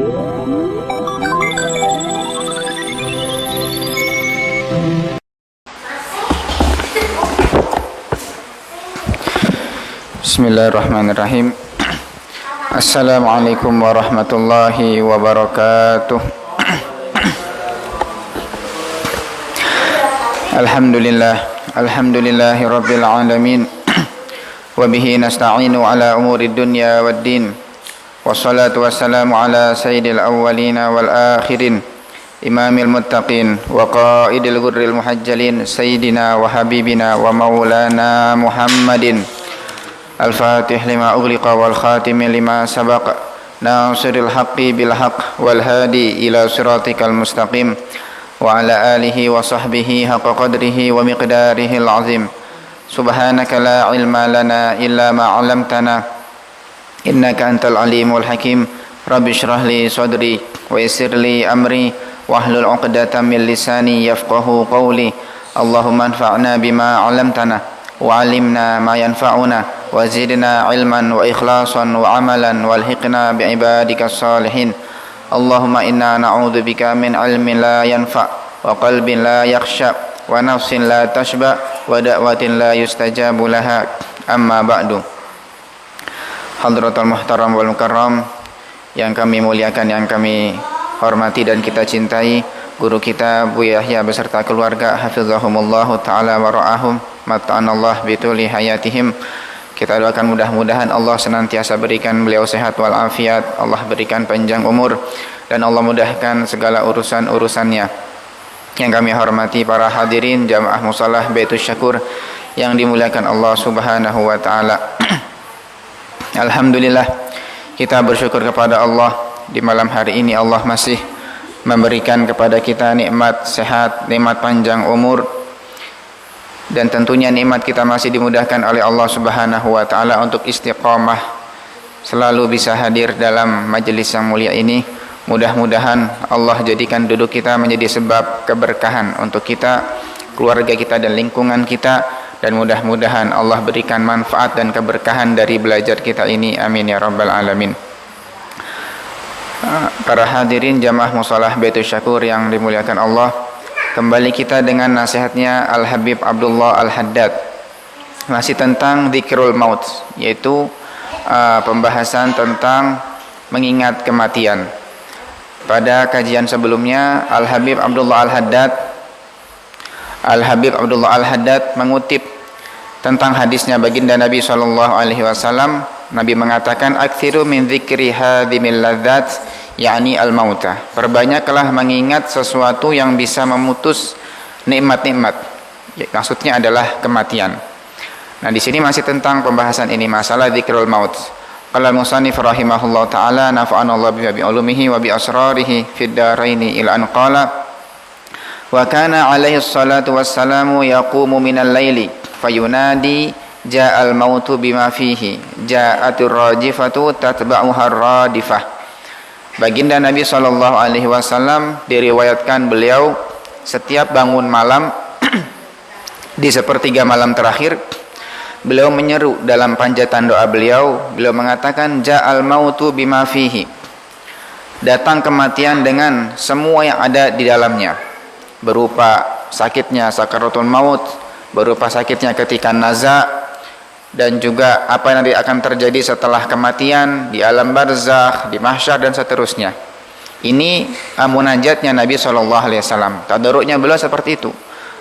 Bismillahirrahmanirrahim. Assalamualaikum warahmatullahi wabarakatuh. Alhamdulillahi rabbil alamin. Wa bihi nasta'inu ala umuri dunya waddin. Wassalatu wassalamu ala sayyidil awwalin wal akhirin, imamil muttaqin wa qaidil ghurril muhajjalin, sayyidina wa habibina wa maulana Muhammadin al-fatih lima ughliqa wal khatimi lima sabaq, nasiril haqqi bil haqq wal hadi ila siratikal mustaqim, wa ala alihi wa sahbihi haqqa qadrihi wa miqdarihi al-azim. Subhanaka la ilma lana illa ma 'allamtana innaka antal alimul hakim. Rabbi shrah li sadri wa yassir li amri wahlul 'uqdatam min lisani yafqahu qawli. Allahumma anfa'na bima 'allamtana wa 'allimna ma yanfa'una wa zidna ilman wa ikhlasan wa amalan walhiqna bi'ibadikas salihin. Allahumma inna na'udzubika min ilmin la yanfa' wa qalbin la yakhsha wa nafsin la tashba wa da'watin la yustajabu laha. Amma ba'du. Hadratul muhtaram wal mukarram, yang kami muliakan, yang kami hormati dan kita cintai, guru kita Bu Yahya beserta keluarga, hafizahumullahu ta'ala wa ra'ahum, mata'anallah bituli hayatihim. Kita doakan mudah-mudahan Allah senantiasa berikan beliau sehat walafiat, Allah berikan panjang umur, dan Allah mudahkan segala urusan-urusannya. Yang kami hormati para hadirin jamaah mushalah Baitus Syakur yang dimuliakan Allah Subhanahu wa taala. Alhamdulillah, kita bersyukur kepada Allah di malam hari ini Allah masih memberikan kepada kita nikmat sehat, nikmat panjang umur, dan tentunya nikmat kita masih dimudahkan oleh Allah Subhanahu wa taala untuk istiqamah selalu bisa hadir dalam majelis yang mulia ini. Mudah-mudahan Allah jadikan duduk kita menjadi sebab keberkahan untuk kita, keluarga kita dan lingkungan kita, dan mudah-mudahan Allah berikan manfaat dan keberkahan dari belajar kita ini. Amin ya rabbal alamin. Para hadirin jamaah mushalah Baitus Syakur yang dimuliakan Allah, kembali kita dengan nasihatnya Al-Habib Abdullah Al-Haddad, masih tentang dzikrul maut, yaitu pembahasan tentang mengingat kematian. Pada kajian sebelumnya Al-Habib Abdullah Al-Haddad mengutip tentang hadisnya baginda Nabi SAW. Nabi mengatakan, "Aktsiru min dzikri hadhimil ladzat," yakni al-mauta. Perbanyaklah mengingat sesuatu yang bisa memutus nikmat-nikmat. Ya, maksudnya adalah kematian. Nah, di sini masih tentang pembahasan ini, masalah dzikrul maut. Qala al-musannif rahimahullah taala, nafa'ana Allah bi ulumihi wa bi asrarihi fid dharaini, ila an qala, wa kana alaihi salatu wassalamu yaqumu minal laili fayunadi ja'al mautu bima fihi ja'atur rajifatu tatba'uha radifah. Baginda Nabi SAW diriwayatkan beliau setiap bangun malam di sepertiga malam terakhir, beliau menyeru dalam panjatan doa beliau mengatakan, ja'al mautu bima fihi, datang kematian dengan semua yang ada di dalamnya, berupa sakitnya sakaratul maut, berupa sakitnya ketika naza, dan juga apa yang nanti akan terjadi setelah kematian di alam barzakh, di mahsyar, dan seterusnya. Ini munajatnya Nabi SAW. Tadarruknya beliau seperti itu.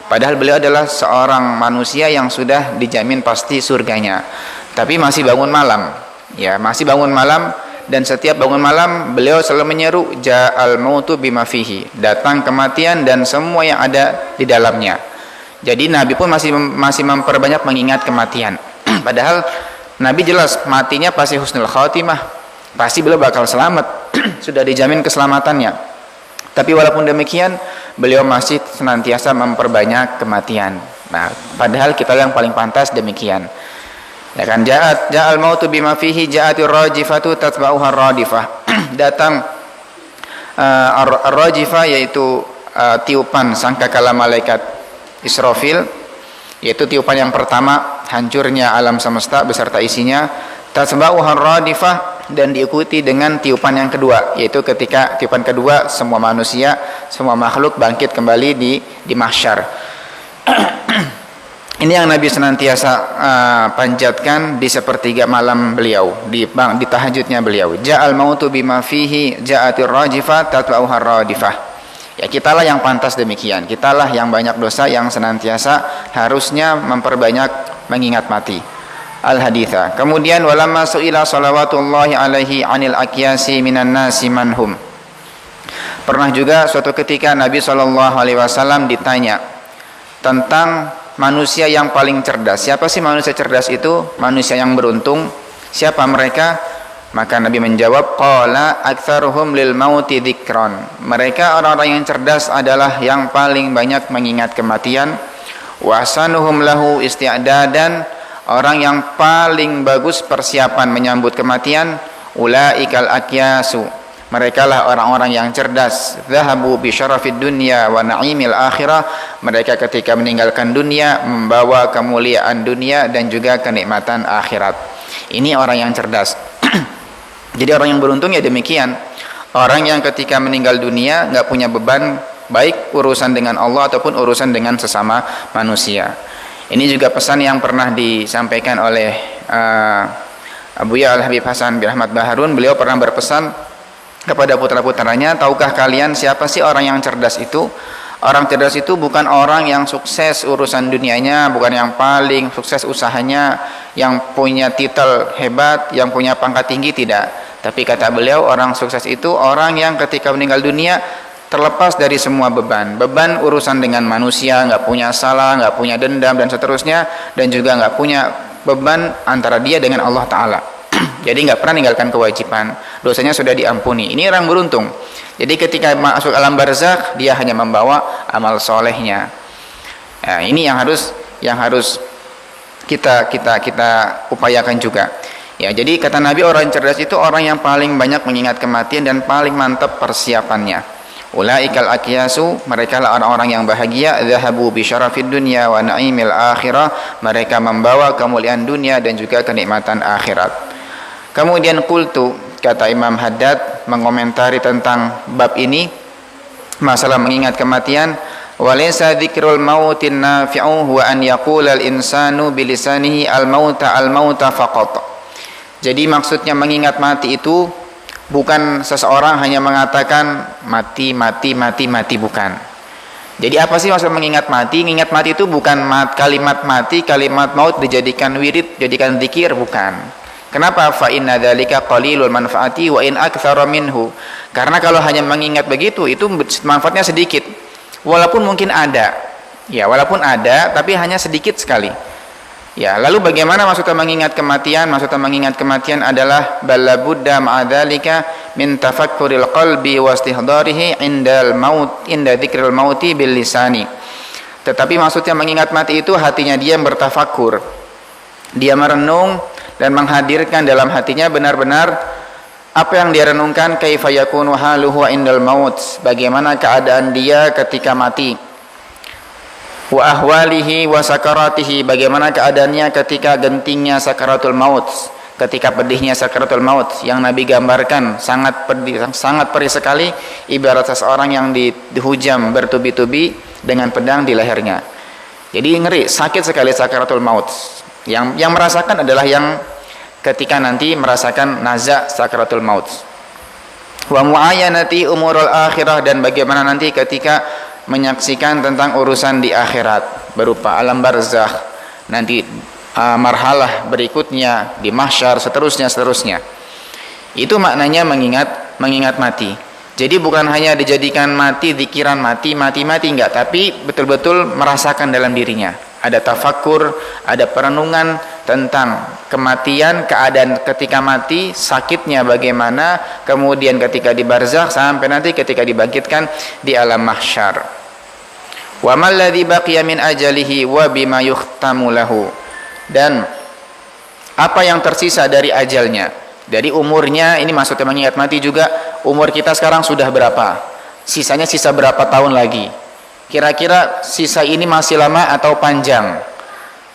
Padahal beliau adalah seorang manusia yang sudah dijamin pasti surganya, tapi masih bangun malam. Ya, masih bangun malam, dan setiap bangun malam beliau selalu menyeru, ja'al mautu bima fihi, datang kematian dan semua yang ada di dalamnya. Jadi Nabi pun masih memperbanyak mengingat kematian. Padahal Nabi jelas matinya pasti husnul khatimah, pasti beliau bakal selamat, sudah dijamin keselamatannya. Tapi walaupun demikian, beliau masih senantiasa memperbanyak kematian. Nah, padahal kita yang paling pantas demikian. Ya kan, ja'al mautu bima fihi ja'atir rajifatu tatba'uha radifah. Datang ar-rajifah, yaitu tiupan sangkakala malaikat Israfil, yaitu tiupan yang pertama hancurnya alam semesta beserta isinya. Tatba'uha radifah, dan diikuti dengan tiupan yang kedua, yaitu ketika tiupan kedua semua manusia, semua makhluk bangkit kembali di mahsyar. Ini yang Nabi senantiasa panjatkan di sepertiga malam beliau, di tahajudnya beliau. Ja'al mautu bima fihi ja'atir rajifah tatba'uhar radifah. Ya, kitalah yang pantas demikian. Kitalah yang banyak dosa yang senantiasa harusnya memperbanyak mengingat mati. Al-haditha. Kemudian walamma su'ila salawatullahi alaihi anil akyasi minan nasi manhum. Pernah juga suatu ketika Nabi SAW ditanya tentang manusia yang paling cerdas. Siapa sih manusia cerdas itu? Manusia yang beruntung. Siapa mereka? Maka Nabi menjawab, qala aktsaruhum lil mauti dzikran. Mereka orang-orang yang cerdas adalah yang paling banyak mengingat kematian. Wa ahsanuhum lahu isti'dadan. Orang yang paling bagus persiapan menyambut kematian, ulaikal akyasu. Mereka lah orang-orang yang cerdas. Zahabu bi syarafid dunya wa na'imil akhirah. Mereka ketika meninggalkan dunia membawa kemuliaan dunia dan juga kenikmatan akhirat. Ini orang yang cerdas. Jadi orang yang beruntung ya demikian. Orang yang ketika meninggal dunia nggak punya beban, baik urusan dengan Allah ataupun urusan dengan sesama manusia. Ini juga pesan yang pernah disampaikan oleh Abuya Al-Habib Hasan bin Ahmad Baharun. Beliau pernah berpesan kepada putra-putranya, tahukah kalian siapa sih orang yang cerdas itu? Orang cerdas itu bukan orang yang sukses urusan dunianya, bukan yang paling sukses usahanya, yang punya titel hebat, yang punya pangkat tinggi, tidak. Tapi kata beliau, orang sukses itu orang yang ketika meninggal dunia terlepas dari semua beban urusan dengan manusia, nggak punya salah, nggak punya dendam dan seterusnya, dan juga nggak punya beban antara dia dengan Allah Ta'ala. Jadi nggak pernah meninggalkan kewajiban, dosanya sudah diampuni. Ini orang beruntung. Jadi ketika masuk alam barzakh, dia hanya membawa amal solehnya. Nah, ini yang harus kita upayakan juga. Ya, jadi kata Nabi, orang cerdas itu orang yang paling banyak mengingat kematian dan paling mantap persiapannya. Ulaikal akyasu, mereka lah orang-orang yang bahagia. Zahabu bi syarafid dunya wa na'imil akhirah. Mereka membawa kemuliaan dunia dan juga kenikmatan akhirat. Kemudian qultu, kata Imam Haddad mengomentari tentang bab ini, masalah mengingat kematian, walaysa dzikrul mautin nafi'u wa an yaqula al-insanu bilisanihi al-mauta faqat. Jadi maksudnya mengingat mati itu bukan seseorang hanya mengatakan mati, bukan. Jadi apa sih maksud mengingat mati? Mengingat mati itu bukan kalimat mati, kalimat maut dijadikan wirid, jadikan zikir, bukan. Kenapa? Fa inna dzalika qalilul manfaati wa in aktsara minhu. Karena kalau hanya mengingat begitu, itu manfaatnya sedikit. Walaupun mungkin ada. Ya, walaupun ada, tapi hanya sedikit sekali. Ya, lalu bagaimana maksudnya mengingat kematian? Maksudnya mengingat kematian adalah balabudda ma'adzalika min tafakkuril qalbi wa istihdarihi inda dzikril mauti bil lisani. Tetapi maksudnya mengingat mati itu hatinya dia bertafakkur. Dia merenung dan menghadirkan dalam hatinya benar-benar apa yang dia renungkan, kaifa yakunu haluhu indal maut, bagaimana keadaan dia ketika mati. Wa ahwalihi wa sakaratihi, bagaimana keadaannya ketika gentingnya sakaratul maut, ketika pedihnya sakaratul maut yang Nabi gambarkan sangat pedih, sangat perih sekali, ibarat seseorang yang dihujam bertubi-tubi dengan pedang di lehernya. Jadi ngeri, sakit sekali sakaratul maut. Yang merasakan adalah yang ketika nanti merasakan naza sakaratul maut. Wa muayyanati umurul akhirah, dan bagaimana nanti ketika menyaksikan tentang urusan di akhirat berupa alam barzakh, nanti marhalah berikutnya di mahsyar, seterusnya. Itu maknanya mengingat mati. Jadi bukan hanya dijadikan mati, zikiran mati enggak, tapi betul-betul merasakan dalam dirinya. Ada tafakkur, ada perenungan tentang kematian, keadaan ketika mati, sakitnya bagaimana, kemudian ketika di barzakh, sampai nanti ketika dibangkitkan di alam mahsyar. Wa malladzi baqiya min ajalihi wa bima yuhtamu lahu, dan apa yang tersisa dari ajalnya, dari umurnya. Ini maksudnya mengingat mati juga, umur kita sekarang sudah berapa, sisa berapa tahun lagi, kira-kira sisa ini masih lama atau panjang.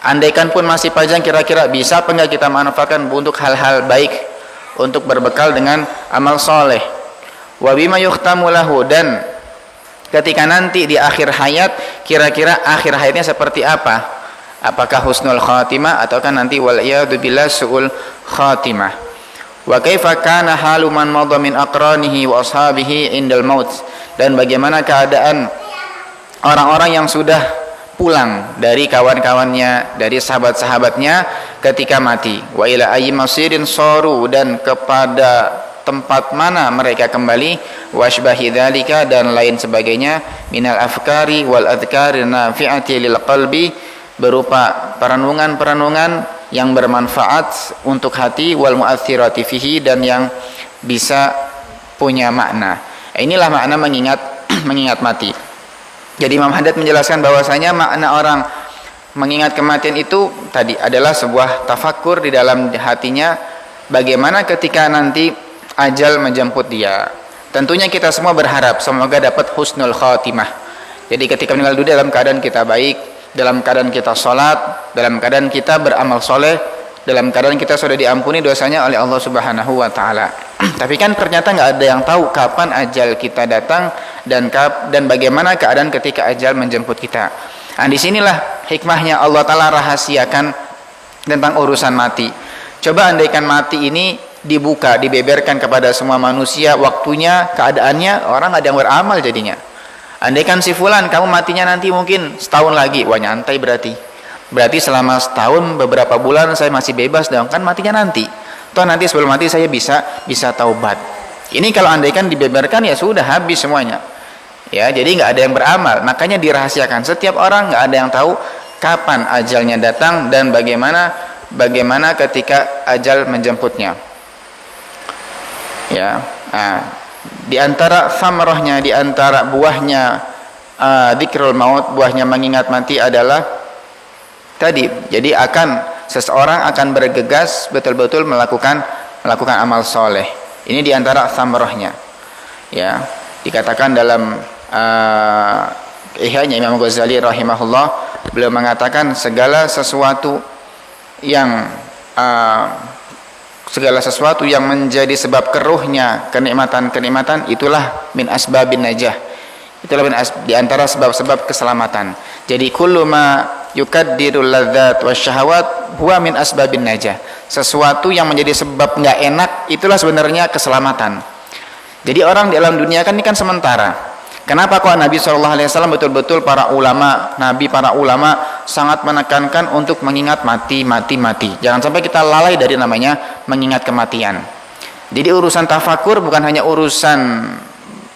Andaikan pun masih panjang, kira-kira bisa apa enggak kita manfaatkan untuk hal-hal baik, untuk berbekal dengan amal soleh. Wa bima yukhtamu lahu, dan ketika nanti di akhir hayat, kira-kira akhir hayatnya seperti apa? Apakah husnul khatimah ataukah nanti wal iyadu billah su'ul khatimah? Wa kaifa kana halu man madha min aqranihi wa ashabihi indal maut, dan bagaimana keadaan orang-orang yang sudah pulang dari kawan-kawannya, dari sahabat-sahabatnya ketika mati. Wa ila ayyi masirin saru, dan kepada tempat mana mereka kembali. Washbahi dzalika, dan lain sebagainya, minal afkari wal adhkari nafi'ati lil qalbi, berupa perenungan-perenungan yang bermanfaat untuk hati, wal mu'athirati fihi, dan yang bisa punya makna. Inilah makna mengingat mati. Jadi Imam Haddad menjelaskan bahwasanya makna orang mengingat kematian itu tadi adalah sebuah tafakkur di dalam hatinya, bagaimana ketika nanti ajal menjemput dia. Tentunya kita semua berharap semoga dapat husnul khatimah. Jadi ketika meninggal dunia dalam keadaan kita baik, dalam keadaan kita sholat, dalam keadaan kita beramal soleh, dalam keadaan kita sudah diampuni dosanya oleh Allah Subhanahu wa Ta'ala. Tapi kan ternyata nggak ada yang tahu kapan ajal kita datang dan bagaimana keadaan ketika ajal menjemput kita. Nah, disinilah hikmahnya Allah Ta'ala rahasiakan tentang urusan mati. Coba andaikan mati ini dibuka, dibeberkan kepada semua manusia, waktunya, keadaannya, orang ada yang beramal jadinya. Andaikan si fulan, kamu matinya nanti mungkin setahun lagi, wah nyantai berarti selama setahun beberapa bulan saya masih bebas dong, kan matinya nanti. Toh nanti sebelum mati saya bisa taubat. Ini kalau andaikan dibeberkan ya sudah habis semuanya. Ya, jadi nggak ada yang beramal. Makanya dirahasiakan. Setiap orang nggak ada yang tahu kapan ajalnya datang dan bagaimana ketika ajal menjemputnya. Ya. Nah, di antara samarahnya, di antara buahnya dzikrul maut, buahnya mengingat mati adalah tadi. Jadi seseorang akan bergegas betul-betul melakukan amal soleh. Ini diantara samarahnya. Ya, dikatakan dalam Ihya-nya Imam Ghazali rahimahullah, beliau mengatakan segala sesuatu yang menjadi sebab keruhnya kenikmatan itulah min asbabin najah. Itulah di antara sebab-sebab keselamatan. Jadi kullu ma yukaddirul ladzat wasyahawat huwa min asbabin najah. Sesuatu yang menjadi sebab enggak enak itulah sebenarnya keselamatan. Jadi orang di alam dunia kan ini kan sementara. Kenapa kok Nabi SAW betul-betul para ulama sangat menekankan untuk mengingat mati. Jangan sampai kita lalai dari namanya mengingat kematian. Jadi urusan tafakur bukan hanya urusan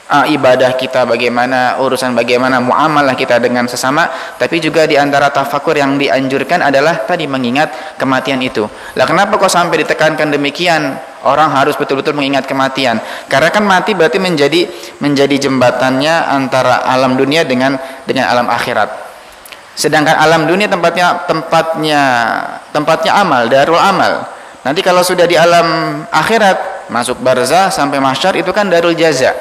ibadah kita, urusan bagaimana muamalah kita dengan sesama, tapi juga di antara tafakur yang dianjurkan adalah tadi mengingat kematian itu. Lah kenapa kok sampai ditekankan demikian? Orang harus betul-betul mengingat kematian. Karena kan mati berarti menjadi jembatannya antara alam dunia dengan alam akhirat. Sedangkan alam dunia tempatnya amal, darul amal. Nanti kalau sudah di alam akhirat, masuk barzah sampai mahsyar itu kan darul jaza.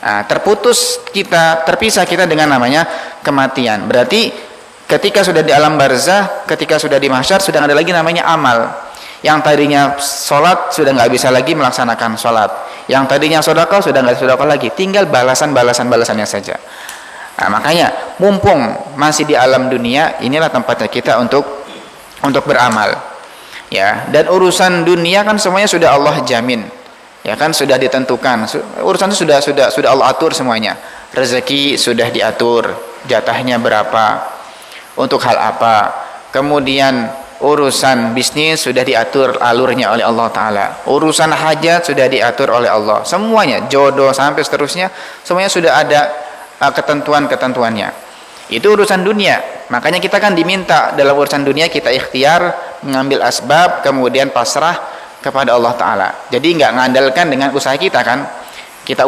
Nah, terpisah kita dengan namanya kematian. Berarti ketika sudah di alam barzah, ketika sudah di mahsyar, sudah ada lagi namanya amal. Yang tadinya sholat sudah nggak bisa lagi melaksanakan sholat. Yang tadinya sedekah sudah nggak sedekah lagi. Tinggal balasannya saja. Nah, makanya mumpung masih di alam dunia, inilah tempatnya kita untuk beramal. Ya, dan urusan dunia kan semuanya sudah Allah jamin. Ya kan sudah ditentukan, urusan itu sudah Allah atur semuanya. Rezeki sudah diatur, jatahnya berapa, untuk hal apa. Kemudian urusan bisnis sudah diatur alurnya oleh Allah Ta'ala. Urusan hajat sudah diatur oleh Allah. Semuanya, jodoh sampai seterusnya, semuanya sudah ada ketentuan-ketentuannya. Itu urusan dunia. Makanya kita kan diminta dalam urusan dunia kita ikhtiar, mengambil asbab, kemudian pasrah kepada Allah Ta'ala. Jadi nggak ngandalkan dengan usaha kita kan. Kita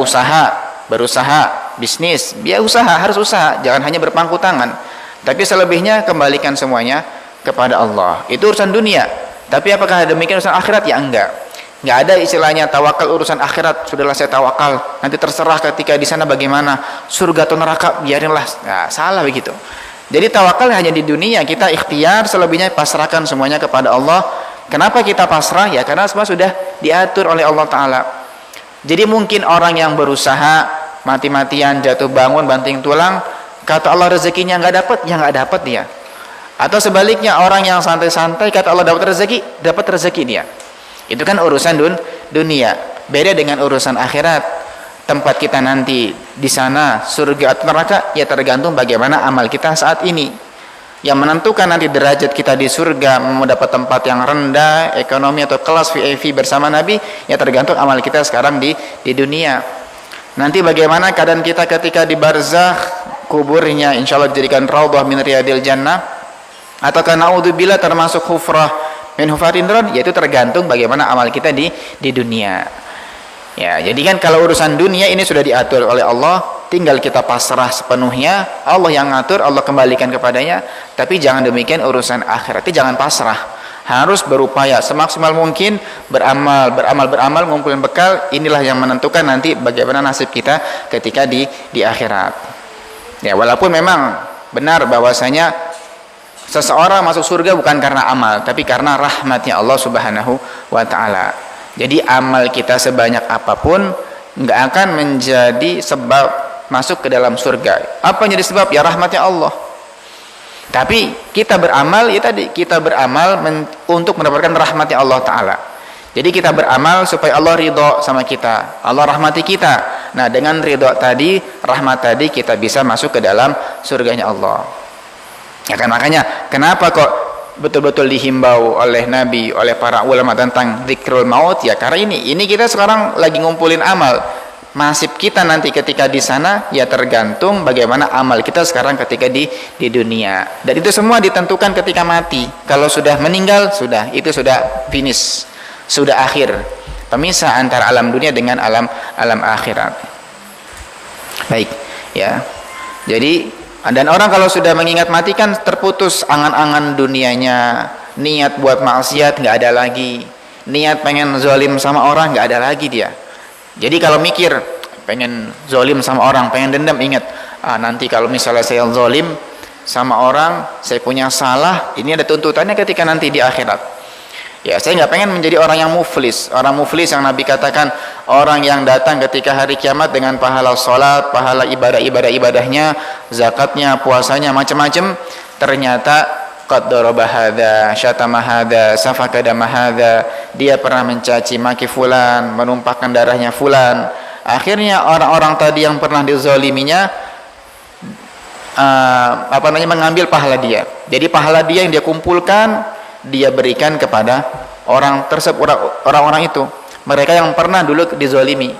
berusaha, bisnis, harus usaha, jangan hanya berpangku tangan. Tapi selebihnya kembalikan semuanya kepada Allah. Itu urusan dunia. Tapi apakah demikian urusan akhirat? Ya enggak. Nggak ada istilahnya tawakal urusan akhirat. Sudahlah saya tawakal. Nanti terserah ketika di sana bagaimana, surga atau neraka, biarinlah. Nah, salah begitu. Jadi tawakal hanya di dunia. Kita ikhtiar, selebihnya pasrahkan semuanya kepada Allah. Kenapa kita pasrah? Ya karena semua sudah diatur oleh Allah Ta'ala. Jadi mungkin orang yang berusaha mati-matian, jatuh bangun, banting tulang, kata Allah rezekinya nggak dapat, ya nggak dapat dia. Atau sebaliknya, orang yang santai-santai, kata Allah dapat rezeki dia. Itu kan urusan dunia. Beda dengan urusan akhirat. Tempat kita nanti di sana, surga atau neraka, ya tergantung bagaimana amal kita saat ini. Yang menentukan nanti derajat kita di surga, mau dapat tempat yang rendah, ekonomi atau kelas VIP bersama Nabi, ya tergantung amal kita sekarang di dunia. Nanti bagaimana keadaan kita ketika di barzakh, kuburnya insya Allah dijadikan raudhah min riyadil jannah, atau na'udzubillah termasuk hufrah min hufarin nar, yaitu tergantung bagaimana amal kita di dunia. Ya, jadi kan kalau urusan dunia ini sudah diatur oleh Allah, tinggal kita pasrah sepenuhnya, Allah yang ngatur, Allah kembalikan kepadanya. Tapi jangan demikian urusan akhirat, jangan pasrah, harus berupaya semaksimal mungkin, beramal, ngumpulin bekal. Inilah yang menentukan nanti bagaimana nasib kita ketika di akhirat. Ya, walaupun memang benar bahwasanya seseorang masuk surga bukan karena amal, tapi karena rahmatnya Allah Subhanahu wa Ta'ala. Jadi amal kita sebanyak apapun nggak akan menjadi sebab masuk ke dalam surga. Apa yang jadi sebab? Ya rahmatnya Allah. Tapi kita beramal, ya tadi kita beramal untuk mendapatkan rahmatnya Allah Ta'ala. Jadi kita beramal supaya Allah ridho sama kita, Allah rahmati kita. Nah, dengan ridho tadi, rahmat tadi, kita bisa masuk ke dalam surganya Allah. Ya kan, makanya kenapa kok betul-betul dihimbau oleh Nabi, oleh para ulama tentang dzikrul maut, ya karena ini kita sekarang lagi ngumpulin amal. Nasib kita nanti ketika di sana ya tergantung bagaimana amal kita sekarang ketika di dunia. Dan itu semua ditentukan ketika mati. Kalau sudah meninggal, sudah, itu sudah finish, sudah akhir. Pemisah antara alam dunia dengan alam akhirat. Baik, ya. Jadi dan orang kalau sudah mengingat mati kan terputus angan-angan dunianya, niat buat maksiat nggak ada lagi, niat pengen zalim sama orang nggak ada lagi dia. Jadi kalau mikir pengen zalim sama orang, pengen dendam, ingat nanti kalau misalnya saya zalim sama orang, saya punya salah, ini ada tuntutannya ketika nanti di akhirat. Ya, saya nggak pengen menjadi orang yang muflis. Orang muflis yang Nabi katakan, orang yang datang ketika hari kiamat dengan pahala sholat, pahala ibadahnya, zakatnya, puasanya, macam-macam, ternyata qad daraba hadza, syatama hadza, safaka dama hadza, dia pernah mencaci maki fulan, menumpahkan darahnya fulan. Akhirnya orang-orang tadi yang pernah dizaliminya mengambil pahala dia. Jadi pahala dia yang dia kumpulkan, dia berikan kepada orang tersebut, orang-orang itu, mereka yang pernah dulu dizalimi.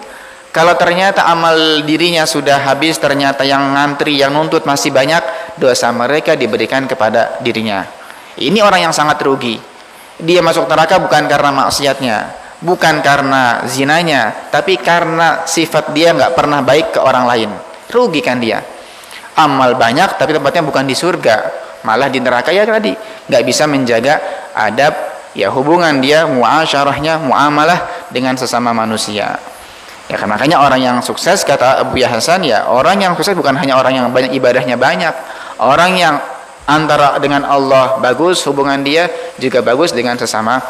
Kalau ternyata amal dirinya sudah habis, ternyata yang ngantri, yang nuntut masih banyak, dosa mereka diberikan kepada dirinya. Ini orang yang sangat rugi. Dia masuk neraka bukan karena maksiatnya, bukan karena zinanya, tapi karena sifat dia nggak pernah baik ke orang lain. Rugi kan dia. Amal banyak tapi tempatnya bukan di surga, malah di neraka. Ya tadi nggak bisa menjaga adab, ya hubungan dia, muasyarahnya, muamalah dengan sesama manusia. Ya kan, makanya orang yang sukses, kata Abu Hasan, ya orang yang sukses bukan hanya orang yang banyak ibadahnya banyak, orang yang antara dengan Allah bagus hubungan dia, juga bagus dengan sesama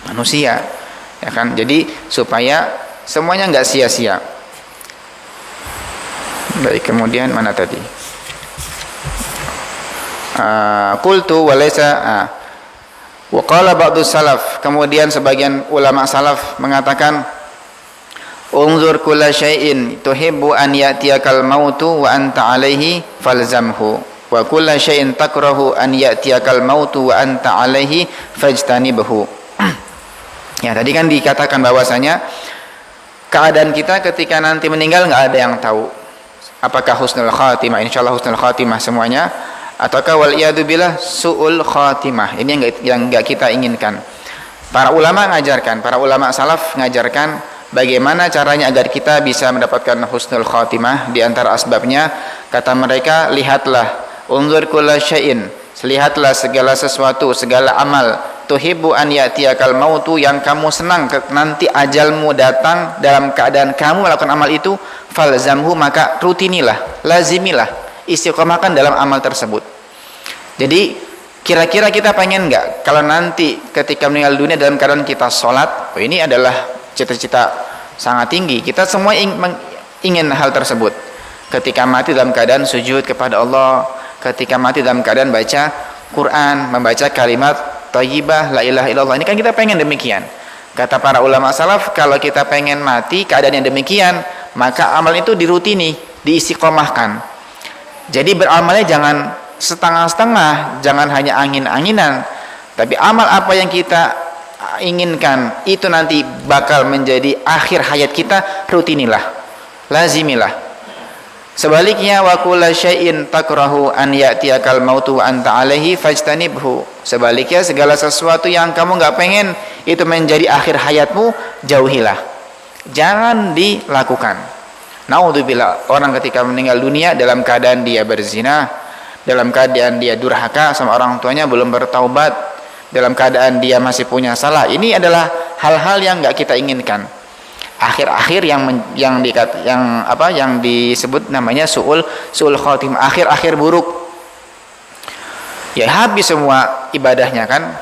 manusia. Ya kan, jadi supaya semuanya nggak sia-sia. Baik, kemudian mana tadi? Qultu walaysa wa qala ba'du salaf, kemudian sebagian ulama salaf mengatakan, unzur kulla syai'in tuhibbu an ya'tiyakal mautu wa anta 'alaihi falzamhu wa kulla syai'in takrahu an ya'tiyakal mautu wa anta 'alaihi fajtanibhu. Ya, tadi kan dikatakan bahwasanya keadaan kita ketika nanti meninggal nggak ada yang tahu apakah husnul khatimah, insyaallah husnul khatimah semuanya, ataukah waliyadzubillah su'ul khatimah. Ini yang enggak kita inginkan. Para ulama ngajarkan, para ulama salaf ngajarkan bagaimana caranya agar kita bisa mendapatkan husnul khatimah. Di antara asbabnya, kata mereka, lihatlah, unzur kulla syai'in, lihatlah segala sesuatu, segala amal, tuhibbu an ya'tiyakal mautu, yang kamu senang nanti ajalmu datang dalam keadaan kamu melakukan amal itu, falzamhu, maka rutinilah, lazimilah, istiqomahkan dalam amal tersebut. Jadi Kira-kira kita pengen nggak kalau nanti ketika meninggal dunia dalam keadaan kita sholat? Oh, ini adalah cita-cita sangat tinggi. Kita semua ingin hal tersebut. Ketika mati dalam keadaan sujud kepada Allah, ketika mati dalam keadaan baca Quran, membaca kalimat thayyibah la ilaha illallah. Ini kan kita pengen demikian. Kata para ulama salaf, kalau kita pengen mati keadaan yang demikian, maka amal itu dirutini, diistiqomahkan. Jadi beramalnya jangan setengah-setengah, jangan hanya angin-anginan, tapi amal apa yang kita inginkan itu nanti bakal menjadi akhir hayat kita, rutinilah, lazimilah. Sebaliknya, wa kulla syai'in takrahu an ya'tiyakal mautu wa anta alaihi fajtanibhu. Sebaliknya, segala sesuatu yang kamu nggak pengen itu menjadi akhir hayatmu, jauhilah, jangan dilakukan. Naudzubillah, orang ketika meninggal dunia dalam keadaan dia berzina, dalam keadaan dia durhaka sama orang tuanya, belum bertaubat, dalam keadaan dia masih punya salah. Ini adalah hal-hal yang nggak kita inginkan. Akhir-akhir yang disebut namanya suul khatimah, akhir buruk. Ya habis semua ibadahnya kan.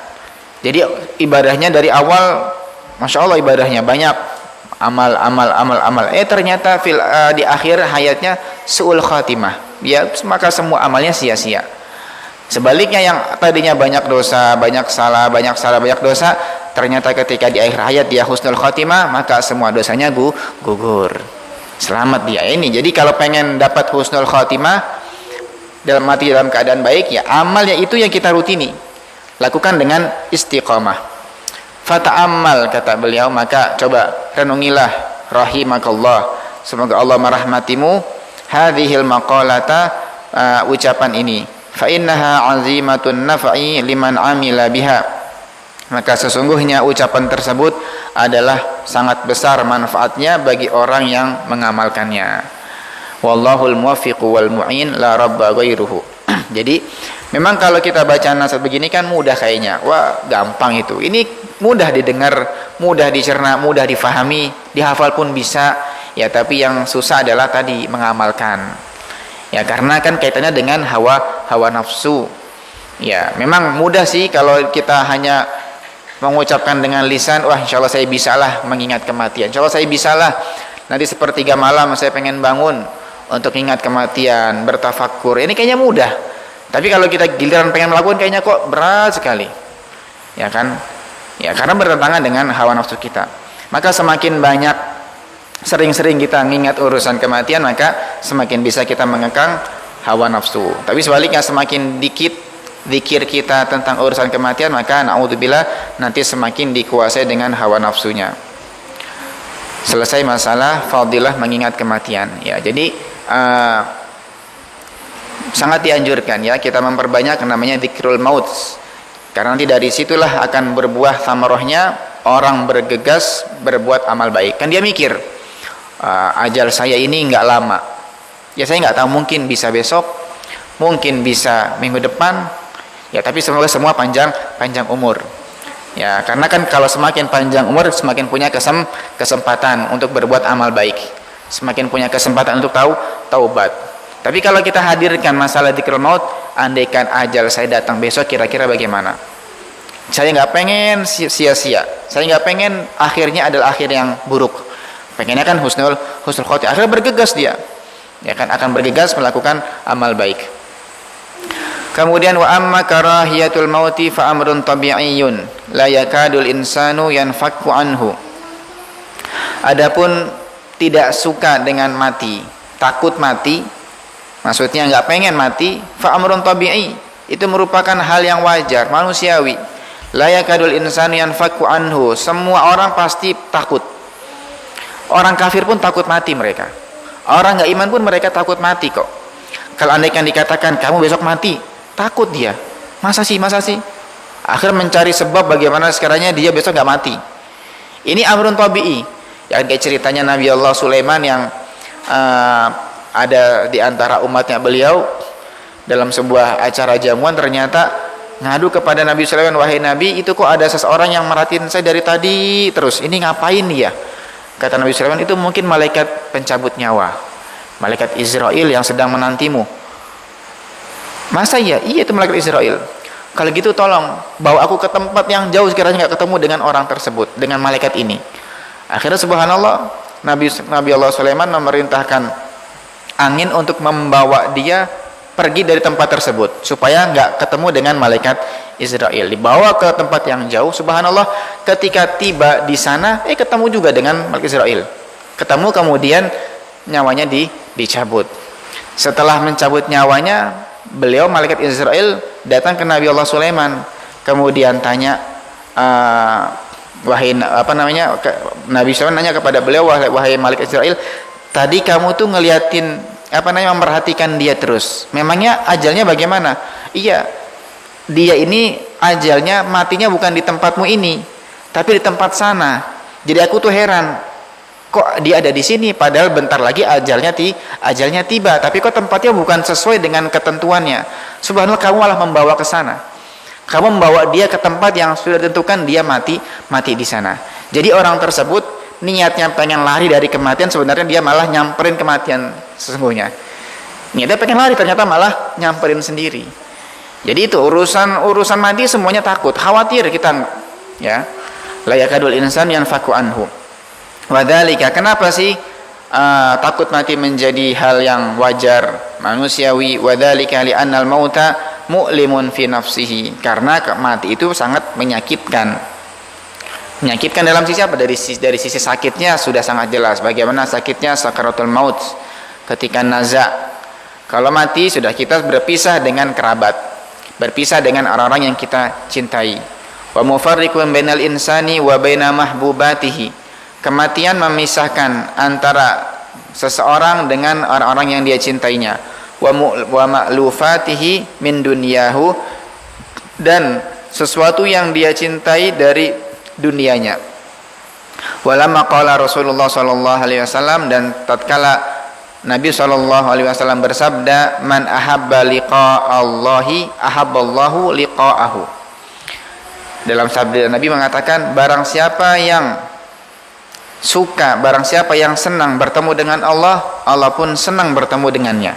Jadi ibadahnya dari awal, masya Allah ibadahnya banyak, amal. Ternyata di akhir hayatnya suul khatimah. Ya maka semua amalnya sia-sia. Sebaliknya yang tadinya banyak dosa, banyak salah, banyak dosa, ternyata ketika di akhir hayat dia husnul khatimah, maka semua dosanya gugur. Selamat dia ini. Jadi kalau pengen dapat husnul khatimah, mati dalam keadaan baik, ya amalnya itu yang kita rutini. Lakukan dengan istiqamah. Fata'ammal, kata beliau, maka coba renungilah, rahimakallah, semoga Allah merahmatimu, hadhil maqalata, ucapan ini. Fa innaha 'azimatun naf'i liman 'amila biha. Maka sesungguhnya ucapan tersebut adalah sangat besar manfaatnya bagi orang yang mengamalkannya. Wallahul muwaffiqu wal mu'in la rabba ghairuhu. Jadi memang kalau kita baca nasihat begini kan mudah kayaknya. Wah, gampang itu. Ini mudah didengar, mudah dicerna, mudah difahami, dihafal pun bisa. Ya, tapi yang susah adalah tadi mengamalkan. Ya, karena kan kaitannya dengan hawa nafsu. Ya, memang mudah sih kalau kita hanya mengucapkan dengan lisan, wah insya Allah saya bisalah mengingat kematian, insya Allah saya bisalah nanti sepertiga malam saya pengen bangun untuk ingat kematian, bertafakkur. Ini kayaknya mudah. Tapi kalau kita giliran pengen melakukan kayaknya kok berat sekali. Ya kan? Ya, karena bertentangan dengan hawa nafsu kita. Maka semakin banyak, sering-sering kita mengingat urusan kematian, maka semakin bisa kita mengekang hawa nafsu. Tapi sebaliknya, semakin dikit zikir kita tentang urusan kematian, maka na'udzubillah nanti semakin dikuasai dengan hawa nafsunya. Selesai masalah fadilah mengingat kematian. Ya, jadi sangat dianjurkan ya kita memperbanyak namanya dzikrul maut. Karena nanti dari situlah akan berbuah thamarahnya orang bergegas berbuat amal baik. Kan dia mikir, ajal saya ini nggak lama. Ya saya nggak tahu, mungkin bisa besok, mungkin bisa minggu depan. Ya tapi semoga semua panjang umur. Ya karena kan kalau semakin panjang umur semakin punya kesempatan untuk berbuat amal baik, semakin punya kesempatan untuk taubat. Tapi kalau kita hadirkan masalah dzikrul maut, andaikan ajal saya datang besok, kira-kira bagaimana? Saya nggak pengen sia-sia, saya nggak pengen akhirnya adalah akhir yang buruk. Pengennya kan husnul khotimah. Akhirnya bergegas dia, ya kan akan bergegas melakukan amal baik. Kemudian wa amma karahiyatul mauti fa amrun tabi'iyyun la yakadul insanu yanfakku anhu. Adapun tidak suka dengan mati, takut mati, maksudnya enggak pengen mati, fa amrun tabi'i, itu merupakan hal yang wajar, manusiawi. La yakadul insanu yanfakku anhu, semua orang pasti takut. Orang kafir pun takut mati mereka. Orang enggak iman pun mereka takut mati kok. Kalau andaikan dikatakan kamu besok mati, takut dia. Masa sih? Akhir mencari sebab bagaimana sekiranya dia besok nggak mati. Ini amrun tabi'i. Ya kayak ceritanya Nabi Allah Sulaiman yang ada di antara umatnya beliau dalam sebuah acara jamuan, ternyata ngadu kepada Nabi Sulaiman, wahai Nabi, itu kok ada seseorang yang merhatiin saya dari tadi terus. Ini ngapain dia? Kata Nabi Sulaiman, itu mungkin malaikat pencabut nyawa, malaikat Israel yang sedang menantimu. Masa iya? Iya, itu malaikat Israel. Kalau gitu tolong bawa aku ke tempat yang jauh sekiranya nggak ketemu dengan orang tersebut, dengan malaikat ini. Akhirnya subhanallah, Nabi Allah Sulaiman memerintahkan angin untuk membawa dia pergi dari tempat tersebut supaya nggak ketemu dengan malaikat Israel. Dibawa ke tempat yang jauh, subhanallah, ketika tiba di sana ketemu juga dengan malaikat Israel. Ketemu, kemudian nyawanya dicabut. Setelah mencabut nyawanya, beliau malaikat Israel datang ke Nabi Allah Sulaiman, kemudian tanya, Nabi Sulaiman nanya kepada beliau, wahai malaikat Israel, tadi kamu tuh ngeliatin memperhatikan dia terus, memangnya ajalnya bagaimana? Iya, dia ini ajalnya matinya bukan di tempatmu ini, tapi di tempat sana. Jadi aku tuh heran, kok dia ada di sini padahal bentar lagi ajalnya tiba, tapi kok tempatnya bukan sesuai dengan ketentuannya. Subhanallah, kamu malah membawa ke sana, kamu membawa dia ke tempat yang sudah ditentukan dia mati di sana. Jadi orang tersebut niatnya pengen lari dari kematian, sebenarnya dia malah nyamperin kematian sesungguhnya. Niatnya pengen lari, ternyata malah nyamperin sendiri. Jadi itu urusan mati semuanya takut, khawatir kita, ya. La yakadul insan yanfaku anhu. Wadzalika, kenapa sih takut mati menjadi hal yang wajar, manusiawi? Wadzalika li'annal mauta mu'limun fi nafsihi, karena mati itu sangat menyakitkan dalam sisi apa? Dari sisi sakitnya sudah sangat jelas bagaimana sakitnya sakaratul maut ketika naza. Kalau mati sudah kita berpisah dengan kerabat, berpisah dengan orang-orang yang kita cintai. Wa mufarriqun bainal insani wa baina mahbubatihi, kematian memisahkan antara seseorang dengan orang-orang yang dia cintainya. Wa ma'lufatihi min dunyahu, dan sesuatu yang dia cintai dari dunianya. Walamma qala Rasulullah sallallahu alaihi wasallam, dan tatkala Nabi sallallahu alaihi wasallam bersabda, man ahabba liqa'allahi ahabballahu liqa'ahu. Dalam sabda Nabi mengatakan, barang siapa yang senang bertemu dengan Allah, Allah pun senang bertemu dengannya.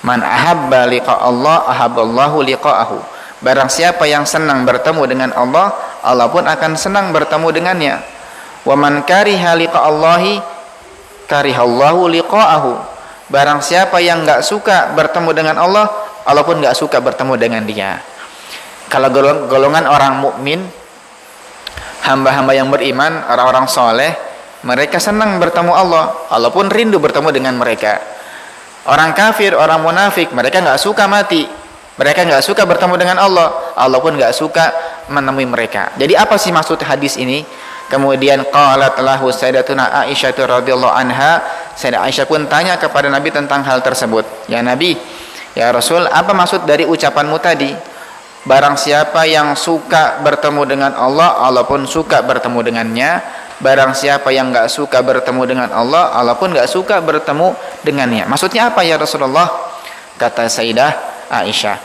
Man ahabba liqa'allah ahabballahu liqa'ahu. Barang siapa yang senang bertemu dengan Allah, Allah pun akan senang bertemu dengannya. Wa man kariha liqa'allahi karihallahu liqa'ahu. Barang siapa yang enggak suka bertemu dengan Allah, Allah pun enggak suka bertemu dengan dia. Kalau golongan orang mukmin, hamba-hamba yang beriman, orang-orang soleh, mereka senang bertemu Allah, Allah pun rindu bertemu dengan mereka. Orang kafir, orang munafik, mereka enggak suka mati, mereka enggak suka bertemu dengan Allah, Allah pun enggak suka menemui mereka. Jadi apa sih maksud hadis ini? Kemudian qalat lahu sayyidatuna Aisyah radhiyallahu anha, Sayyidah Aisyah pun tanya kepada Nabi tentang hal tersebut. Ya Nabi, ya Rasul, apa maksud dari ucapanmu tadi? Barang siapa yang suka bertemu dengan Allah, Allah pun suka bertemu dengannya. Barang siapa yang enggak suka bertemu dengan Allah, Allah pun enggak suka bertemu dengannya. Maksudnya apa ya Rasulullah? Kata Sayyidah Aisyah,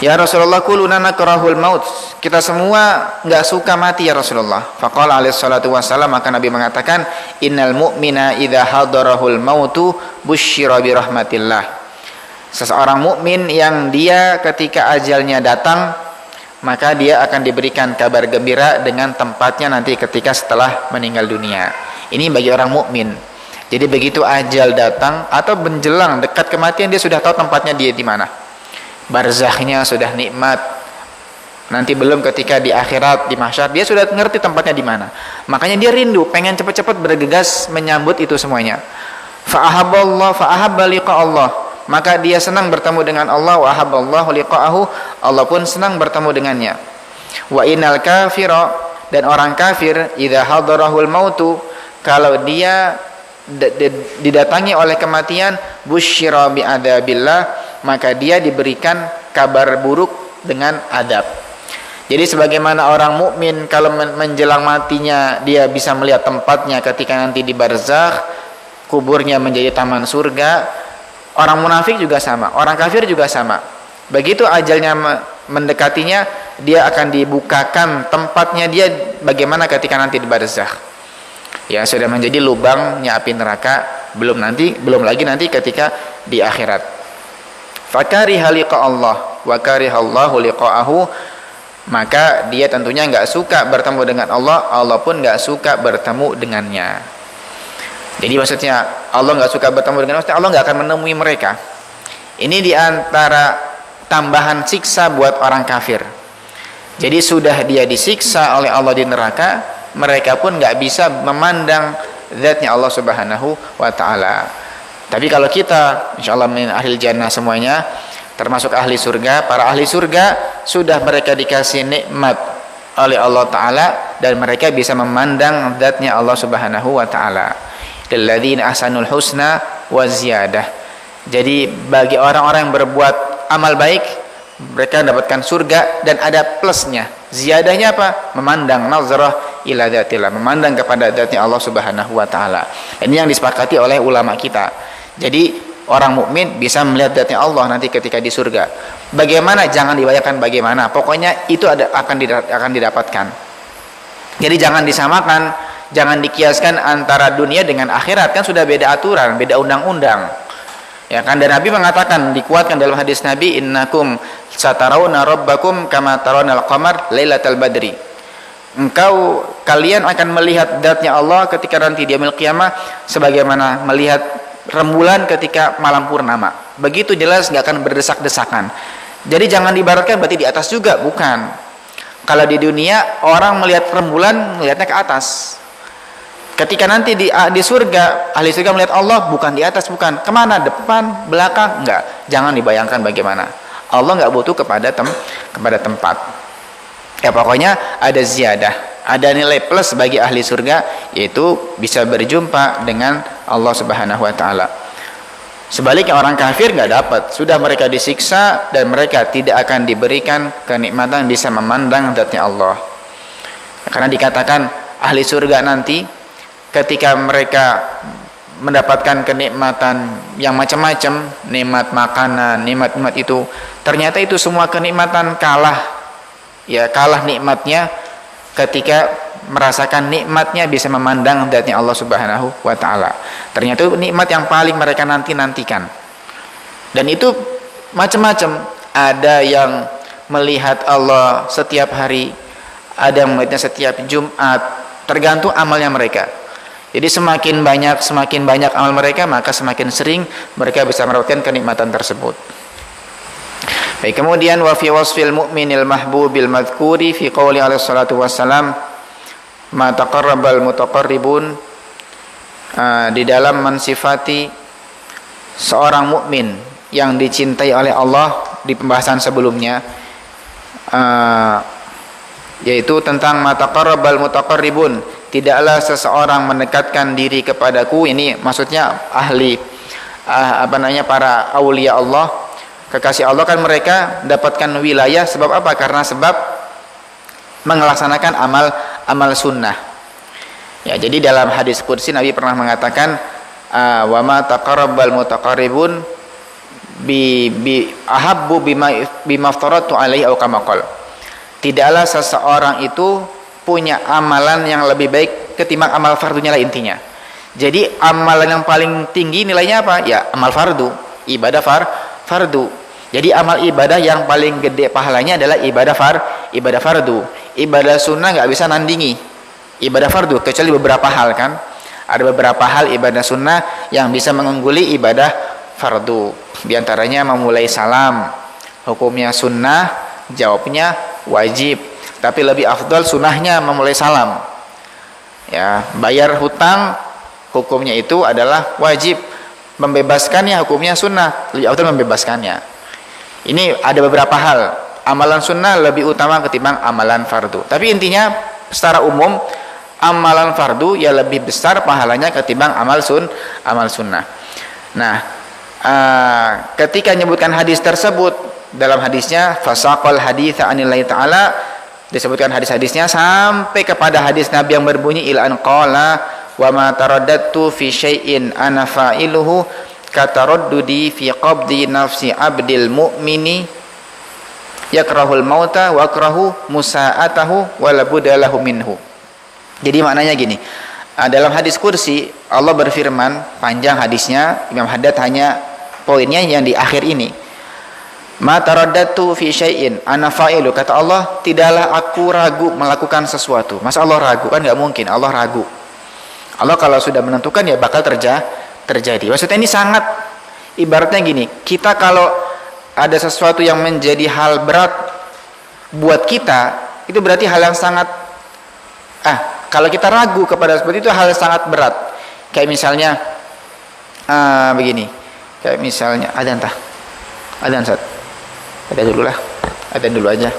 ya Rasulullah, kuluna nakrahul maut, kita semua enggak suka mati ya Rasulullah. Faqala alaihi salatu wassalam, maka Nabi mengatakan, innal mu'mina idza hadarahul mautu busyira bi rahmatillah. Seseorang mukmin yang dia ketika ajalnya datang, maka dia akan diberikan kabar gembira dengan tempatnya nanti ketika setelah meninggal dunia. Ini bagi orang mukmin. Jadi begitu ajal datang atau menjelang dekat kematian, dia sudah tahu tempatnya dia di mana. Barzakhnya sudah nikmat. Nanti belum ketika di akhirat, di mahsyar, dia sudah ngerti tempatnya di mana. Makanya dia rindu, pengen cepat-cepat bergegas menyambut itu semuanya. Fa'ahabba liqa Allah, maka dia senang bertemu dengan Allah. Wa ahabballahu liqa'ahu, Allah pun senang bertemu dengannya. Wa innal kafira, dan orang kafir, idza hadarahul mautu, kalau dia didatangi oleh kematian, busyira bi adabillah, maka dia diberikan kabar buruk dengan adab. Jadi sebagaimana orang mukmin kalau menjelang matinya dia bisa melihat tempatnya ketika nanti di barzakh, kuburnya menjadi taman surga, orang munafik juga sama, orang kafir juga sama. Begitu ajalnya mendekatinya, dia akan dibukakan tempatnya dia bagaimana ketika nanti di barzakh. Ya, sudah menjadi lubangnya api neraka, belum lagi nanti ketika di akhirat. Fakariha liqa Allah, wa karihallahu liqa'ahu, maka dia tentunya nggak suka bertemu dengan Allah, Allah pun nggak suka bertemu dengannya. Jadi maksudnya Allah nggak suka bertemu dengan maksudnya Allah nggak akan menemui mereka. Ini diantara tambahan siksa buat orang kafir. Jadi sudah dia disiksa oleh Allah di neraka, mereka pun nggak bisa memandang zatnya Allah Subhanahu wa ta'ala. Tapi kalau kita insyaallah min ahlil jannah semuanya, termasuk ahli surga, para ahli surga sudah mereka dikasih nikmat oleh Allah Ta'ala dan mereka bisa memandang zatnya Allah Subhanahu wa ta'ala. Lilladzina ahsanul husna wa ziyadah. Jadi bagi orang-orang yang berbuat amal baik, mereka mendapatkan surga dan ada plusnya. Ziyadahnya apa? Memandang nazarah ila dzatillah, memandang kepada zatnya Allah Subhanahu wa ta'ala. Ini yang disepakati oleh ulama kita. Jadi orang mukmin bisa melihat zatnya Allah nanti ketika di surga. Bagaimana? Jangan dibayangkan bagaimana. Pokoknya itu akan didapatkan. Jadi jangan disamakan, jangan dikiaskan antara dunia dengan akhirat, kan sudah beda aturan, beda undang-undang. Ya kan, dan Nabi mengatakan, dikuatkan dalam hadis Nabi, innakum satarawna rabbakum kama tarawna al-qamar lailatal badri. Kalian akan melihat zatnya Allah ketika nanti di yaumil qiyamah sebagaimana melihat rembulan ketika malam purnama. Begitu jelas, nggak akan berdesak-desakan. Jadi jangan diibaratkan berarti di atas juga, bukan. Kalau di dunia orang melihat rembulan melihatnya ke atas. Ketika nanti di surga, ahli surga melihat Allah bukan di atas, bukan. Kemana? Depan, belakang? Enggak. Jangan dibayangkan bagaimana. Allah nggak butuh kepada tempat. Ya pokoknya ada ziyadah, ada nilai plus bagi ahli surga, yaitu bisa berjumpa dengan Allah Subhanahu wa ta'ala. Sebaliknya orang kafir nggak dapat, sudah mereka disiksa dan mereka tidak akan diberikan kenikmatan bisa memandang zatnya Allah. Karena dikatakan ahli surga nanti ketika mereka mendapatkan kenikmatan yang macam-macam, nikmat makanan, nikmat itu, ternyata itu semua kenikmatan kalah nikmatnya ketika merasakan nikmatnya bisa memandang zatnya Allah Subhanahu wa ta'ala. Ternyata itu nikmat yang paling mereka nantikan. Dan itu macam-macam. Ada yang melihat Allah setiap hari, ada yang melihatnya setiap Jumat, tergantung amalnya mereka. Jadi semakin banyak amal mereka, maka semakin sering mereka bisa mendapatkan kenikmatan tersebut. Baik, kemudian wa fi wasfil mu'minil mahbubil madhkuri fi qouli alaihi salatu wassalam ma taqarrabal mutaqarribun, di dalam mensifati seorang mukmin yang dicintai oleh Allah di pembahasan sebelumnya, yaitu tentang ma taqarrabal mutaqarribun, tidaklah seseorang mendekatkan diri kepadaku. Ini maksudnya ahli para aulia Allah, kekasih Allah, kan mereka dapatkan wilayah sebab apa? Karena sebab melaksanakan amal sunnah. Ya, jadi dalam hadis qudsi Nabi pernah mengatakan wa ma taqarrabal mutaqarribun bi ahabbu bima aftaratu alaihi aw kama qala. Tidaklah seseorang itu punya amalan yang lebih baik ketimbang amal fardunya lah intinya. Jadi amalan yang paling tinggi nilainya apa? Ya amal fardu, ibadah fardu. Jadi amal ibadah yang paling gede pahalanya adalah ibadah fardu. Ibadah sunnah nggak bisa nandingi ibadah fardu, kecuali beberapa hal kan. Ada beberapa hal ibadah sunnah yang bisa mengungguli ibadah fardu. Di antaranya memulai salam, hukumnya sunnah, jawabnya wajib. Tapi lebih afdal sunnahnya memulai salam. Ya, bayar hutang hukumnya itu adalah wajib. Membebaskannya hukumnya sunnah, lebih afdal membebaskannya. Ini ada beberapa hal. Amalan sunnah lebih utama ketimbang amalan fardu. Tapi intinya secara umum amalan fardu ya lebih besar pahalanya ketimbang amal sunnah. Nah, ketika menyebutkan hadis tersebut, dalam hadisnya fasaqal haditsa anillahi ta'ala, disebutkan hadis-hadisnya sampai kepada hadis Nabi yang berbunyi ila an qala wa ma taraddatu fi syai'in ana fa'iluhu kataraddudi fi qabdi nafsi abdil mu'mini yakrahul mauta wa akrahu musa'atahu wa la budalahu minhu. Jadi maknanya gini, dalam hadis kursi Allah berfirman, panjang hadisnya, Imam Haddad hanya poinnya yang di akhir ini. Ma taraddatu fi syai'in ana fa'ilu, kata Allah, tidaklah aku ragu melakukan sesuatu. Masa Allah ragu? Kan nggak mungkin Allah ragu. Allah kalau sudah menentukan ya bakal terjadi. Maksudnya ini sangat ibaratnya gini, kita kalau ada sesuatu yang menjadi hal berat buat kita, itu berarti hal yang sangat kalau kita ragu kepada seperti itu hal yang sangat berat. Kayak misalnya begini. Kayak misalnya adzan Ustaz. Ada dulu aja.